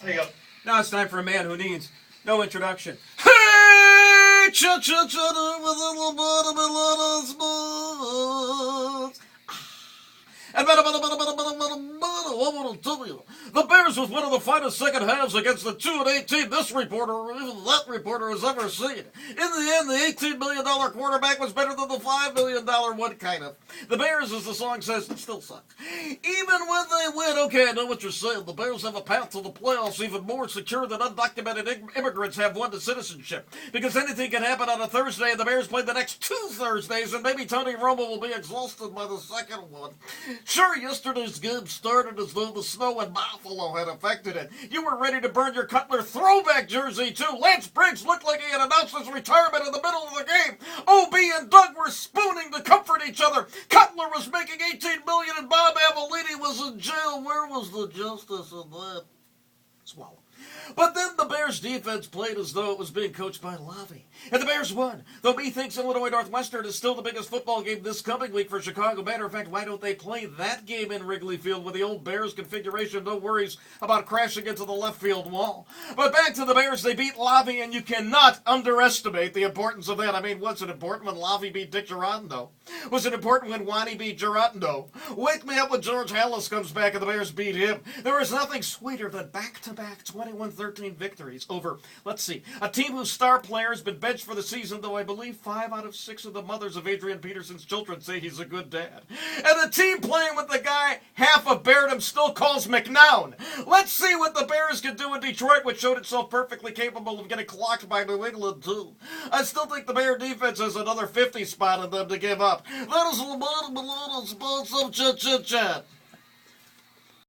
There you go. Now it's time for a man who needs no introduction. Hey, Chet Chit Chat with a lobotomy spoons. And I want to tell you, the Bears was one of the finest second halves against the 2-18 this reporter or even that reporter has ever seen. In the end, the $18 million quarterback was better than the $5 million one, kind of. The Bears, as the song says, still suck. Even when they win, okay, I know what you're saying. The Bears have a path to the playoffs even more secure than undocumented immigrants have one to citizenship. Because anything can happen on a Thursday, and the Bears play the next 2 Thursdays, and maybe Tony Romo will be exhausted by the second one. Sure, yesterday's game started as though the snow in Buffalo had affected it. You were ready to burn your Cutler throwback jersey, too. Lance Briggs looked like he had announced his retirement in the middle of the game. OB and Doug were spooning to comfort each other. Cutler was making $18 million and Bob Avellini was in jail. Where was the justice in that? Swallow. But then the Bears defense played as though it was being coached by Lavi. And the Bears won. Though me thinks Illinois Northwestern is still the biggest football game this coming week for Chicago. Matter of fact, why don't they play that game in Wrigley Field with the old Bears configuration? No worries about crashing into the left field wall. But back to the Bears, they beat Lavi, and you cannot underestimate the importance of that. I mean, was it important when Lavi beat Dick Girondo? Was it important when Wani beat Girondo? Wake me up when George Hallis comes back and the Bears beat him. There is nothing sweeter than back-to-back 21-13 victories over, let's see, a team whose star player has been benched for the season, though I believe 5 out of 6 of the mothers of Adrian Peterson's children say he's a good dad. And the team playing with the guy half of Beardham still calls McNown. Let's see what the Bears can do in Detroit, which showed itself perfectly capable of getting clocked by New England, too. I still think the Bear defense has another 50 spot in them to give up. That is the bottom of the sports of Chet Chit Chat.